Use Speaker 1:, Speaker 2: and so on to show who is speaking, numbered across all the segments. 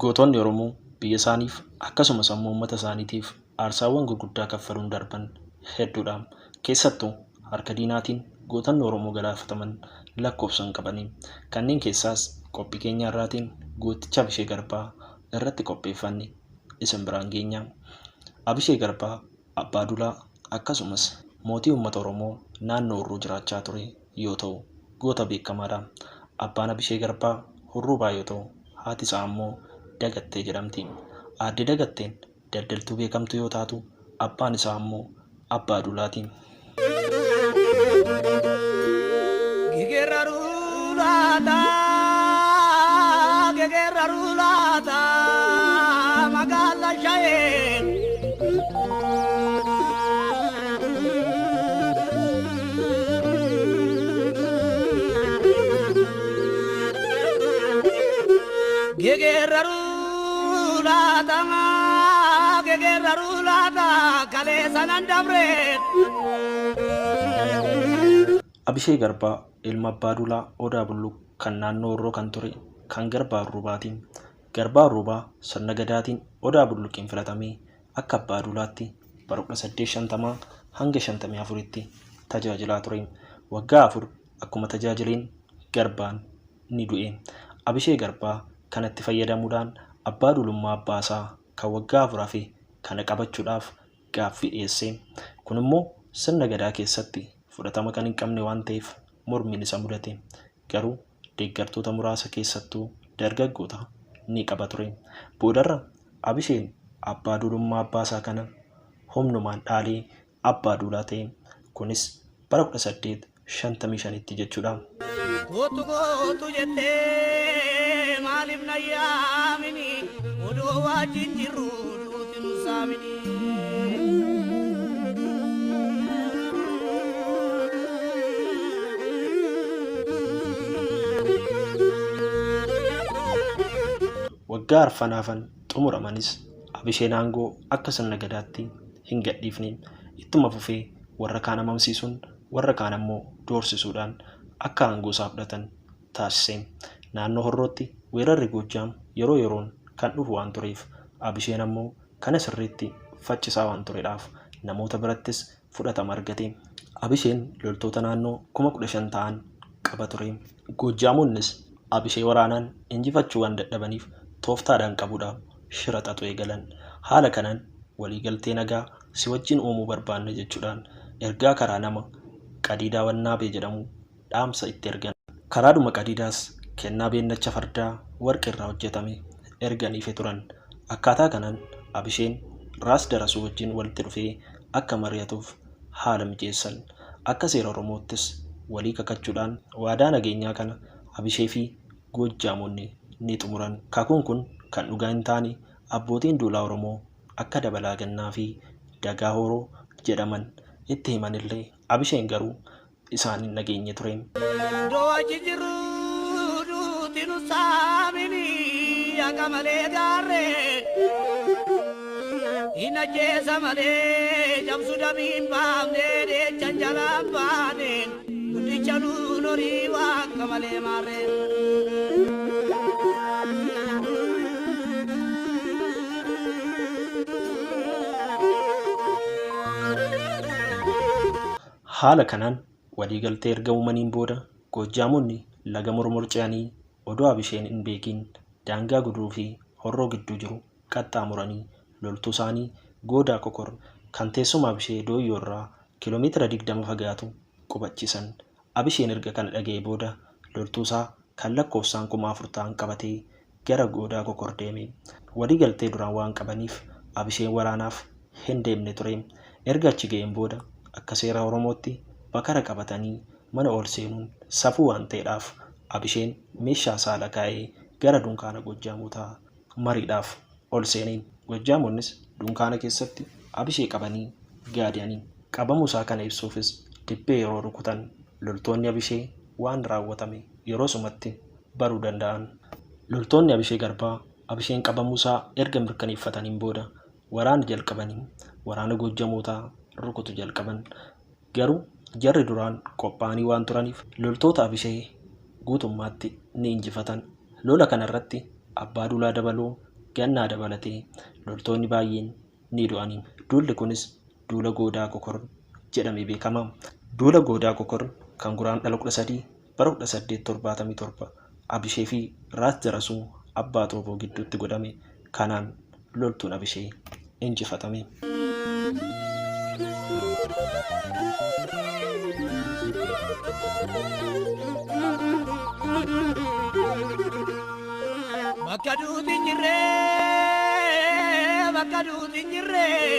Speaker 1: Gootonni Oromoo biyya isaaniif akkasumas ammoo uummata isaaniitiif aarsaawwan gurguddaa kaffaluun darban hedduudha. Keessattuu harka diinaatiin gootonni Oromoo galaafataman lakkoofsan qabanii. Kanneen keessaas qophii keenya irraatiin gooticha Abishee Garbaa irratti qopheeffanne isin biraan geenya. Abishee Garbaa abbaa dulaa akkasumas mootii uummata Oromoo naannoo Horroo jiraachaa ture yoo ta'u, goota beekamaadha. Abbaan Abishee Garbaa Hurruubaa yoo ta'u, haati isaa ammoo Dagattee jedhamti. Aadde Dagatteen daldaltuu beekamtu yoo taatu, abbaan isaa ammoo abbaa dulaati. Abishee Garbaa ilma abbaa dulaa Odaa Bulluu kan naannoo Horroo kan ture kan Garbaa Arruubaati. Garbaa Arruubaa sirna gadaatiin Odaa Bulluqiin filatamee akka abbaa dulaatti bara 1850 hanga 54tti tajaajilaa ture. Waggaa 4 akkuma tajaajileen Garbaan ni du'e. Abishee Garbaa kanatti fayyadamuudhaan abbaa dulummaa abbaa isaa kan waggaa 4 hafe kana qabachuudhaaf gaaffii dhiyeesse. Kun immoo sirna gadaa keessatti fudhatama kan hin qabne waan ta'eef mormiin isa mudate. Garuu deeggartoota muraasa keessattuu dargaggoota ni qaba ture. Boodarra Abisheen abbaa dulummaa abbaa isaa kana humnumaan dhaalee abbaa dulaa ta'e. Kunis bara 1855tti jechuudha.
Speaker 2: Gootu jettee maaliif na yaamini odoo wajjin jirru duuti nu saamini.
Speaker 1: Waggaa arfanaafan xumuramanis Abisheen aangoo akka sirna gadaatti hin gadhiifne. Ittuma fufee warra kaan amansiisuun warra kaan ammoo doorsisuudhaan akka aangoo isaa fudhatan taasise. Naannoo Horrootti weerarri Goojjaam yeroo yeroon kan dhufu waan tureef Abisheen ammoo kana sirriitti faccisaa waan turedhaaf namoota birattis fudhatama argate. Abisheen loltoota naannoo 15,000 ta'an qaba ture. Goojjaamonnis Abishee waraanaan injifachuu waan dadhabaniif tooftaadhaan qabuudhaaf shira xaxuu eegalan. Haala kanaan waliigaltee nagaa si wajjin uumuu barbaanne jechuudhaan ergaa karaa nama Qadiidaa Wannaabee jedhamu dhaamsa itti ergan. Karaadhuma Qadiidaas kennaa beennacha fardaa warqee irraa hojjetame erganiifi turan. Akkaataa kanaan Abisheen Raas Darasuu wajjin walitti dhufee akka mari'atuuf haala mijeessan. Akka seera Oromoottis walii kakachuudhaan waadaa nageenyaa kana Abishee fi Goojjaamonni ni xumuran. Kakuun kun kan dhugaa hin taane abbootiin duulaa Oromoo akka Dabalaa Gannaa fi Dagaa Horoo jedhaman itti himanillee Abisheen garuu isaan hin nageenye ture. Haala kanaan waliigaltee erga uumaniin booda Goojjaamonni laga Mormor ce'anii odoo Abisheen hin beekin daangaa Guduruu fi Horroo gidduu jiru qaxxaamuranii loltuu isaanii Goodaa Kokor kan teessuma Abishee Dooyyoo irraa kiiloomeetira 20 fagaatu qubachiisan. Abisheen erga kana dhaga'ee booda loltuu isaa kan lakkoofsaan 4,000 ta'an qabatee gara Goodaa Kokor deeme. Waliigaltee duraan waan qabaniif Abisheen waraanaaf hin deemne ture. Erga achi ga'een booda akka seera Oromootti bakara qabatanii mana ol seenuun safuu waan ta'eedhaaf Abisheen meeshaa saala kaa'ee gara dunkaana Goojjaamotaa mariidhaaf ol seeneen. Goojjaamonnis dunkaana keessatti Abishee qabanii gaadi'anii. Qabamuu isaa kana ibsuufis dibbee yeroo rukutan loltoonni Abishee waan raawwatame yeroo sumatti baruu danda'an. Loltoonni Abishee Garbaa Abisheen qabamuu isaa erga mirkaneeffataniin booda waraana jalqabanii waraana Goojjaamotaa rukutu jalqaban. Garuu jarri duraan qophaa'anii waan turaniif loltoota Abishee guutummaatti ni injifatan. Lola kanarratti abbaa dulaa Dabaloo gannaa dabalatee loltoonni baay'een ni du'anii. Duulli kunis duula Goodaa Kokor jedhamee beekama. Duula Goodaa Kokor kan guraandhala 13 bara 1877 Abishee fi Raas Darasuu Abbaa Xooboo gidduutti godhame. Kanaan loltuun Abishee injifatame.
Speaker 2: Bakka duuti jirree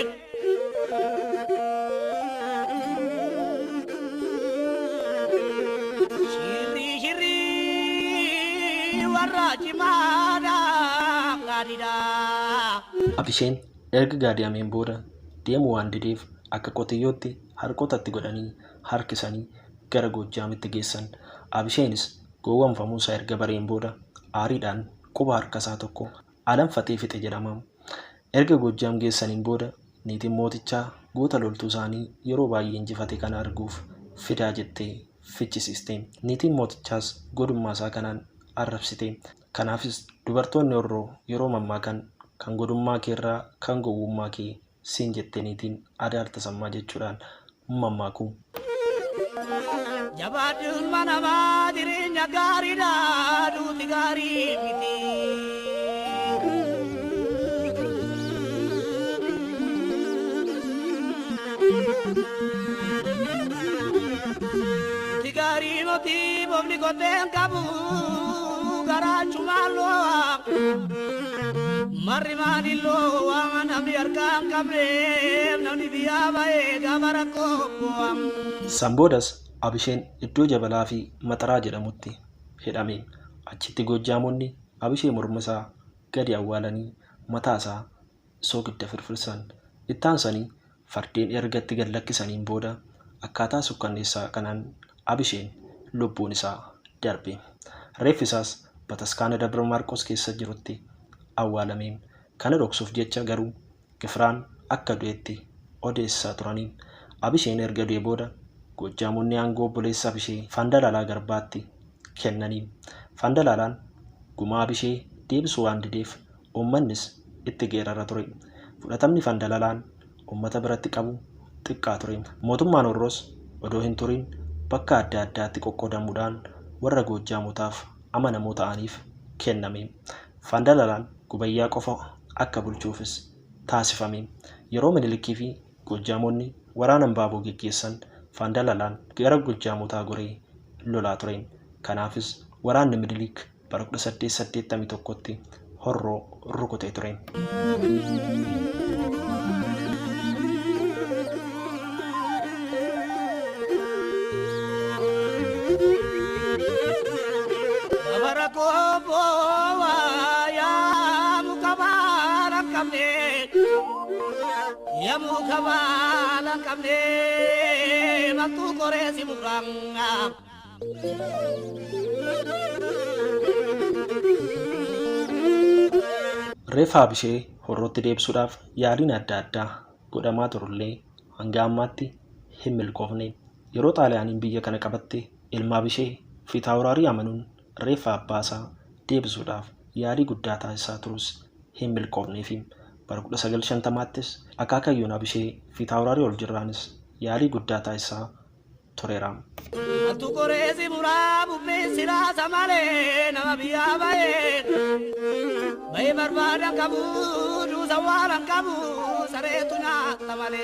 Speaker 2: shirri warra cimaadha gaariidha.
Speaker 1: Abisheen erga gaadi'ameen booda deemuu waan dideef akka qotiyyootti harkootatti godhanii harkisanii gara Goojjaamitti geessan. Abisheenis gowwoomfamuusaa erga bareen booda aariidhaan quba harkasaa tokko alanfatee fixe jedhama. Erga Goojjaam geessaniin booda niitiin mootichaa goota loltuu isaanii yeroo baay'ee injifate kana arguuf fidaa jettee fichisiiste. Niitiin mootichaas godummaa isaa kanaan arrabsite. Kanaafis dubartoonni Orroo yeroo mammaakan kan godummaa keerraa kan gowwummaa kee siin jettee niitiin Adaar Tasammaa jechuudhaan mammaaku.
Speaker 2: Jabaadduun manamaa jireenya gaariidha duuti gaarii miti. Duuti gaarii moti boobni koteen qabu garaachumaan loo'a. Marri maanilloo waan namni harkaan qabneef namni biyyaa ba'ee gaafa rakkoo bu'a.
Speaker 1: Samboodas Abisheen iddoo Jabalaa fi Maxaraa jedhamutti hidhame. Achitti Goojjaamonni Abishee morma isaa gadi awwaalanii mataa isaa soogidda firfirsan. Itti aansanii fardeen ergatti gad lakkisaniin booda akkaataa sukkanneessaa kanaan Abisheen lubbuun isaa darbe. Reeffi isaas Bataskaana Dabra Maarqos keessa jirutti awwaalame. Kana dhoksuuf jecha garuu Gifraan akka du'etti odeessaa turanii. Abisheen erga du'ee booda Goojjaamonni aangoo obboleessa Abishee Fandalalaa Garbaatti kennanii. Fandalalaan gumaa Abishee deebisuu waan dideef uummannis itti geerara ture. Fudhatamni Fandalalaan uummata biratti qabu xiqqaa ture. Mootummaan Orroos odoo hin turin bakka adda addaatti qoqqoodamuudhaan warra Goojjaamotaaf amanamoo ta'aniif kenname. Fandalalaan Gubayyaa qofa akka bulchuufis taasifame. Yeroo Minilikii fi Goojjaamonni waraana Baaboo geggeessan Fandalalaan gara Goojjaamotaa goree lolaa ture. Kanaafis waraanni Minilik bara 1881tti Horroo rukutee ture.
Speaker 2: Yamu kabala kamne waktu koresi muranga.
Speaker 1: Reeffa Abishee Horrootti deebisuudhaaf yaaliin adda addaa godhamaa turullee hanga ammaatti hin milkoofne. Yeroo Xaaliyaaniin biyya kana qabatte ilma Abishee Fiitaawuraarii amanuun reeffa abbaasaa deebisuudhaaf yaalii guddaa taasisaa turus hin milkoofneef. Bara 1950ttis akaakayyuun Abishee Fiitaawuraarii ol jirraanis yaalii guddaa taasisaa tureera.
Speaker 2: Atu koresi murabu mesira samale nama biya bae bae barbada kabu du sawaran kabu saretunya samale.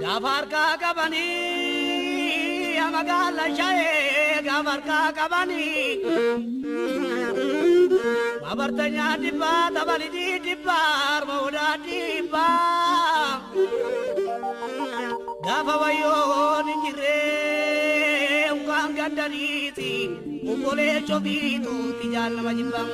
Speaker 2: Gafar ka kabani amagala shae gafar ka kabani. Mabartanya diba tabali di dibar mauda diba. Gafa wayo ninjire ungkang gandari ti upole cobi tu tijal nama jimbang.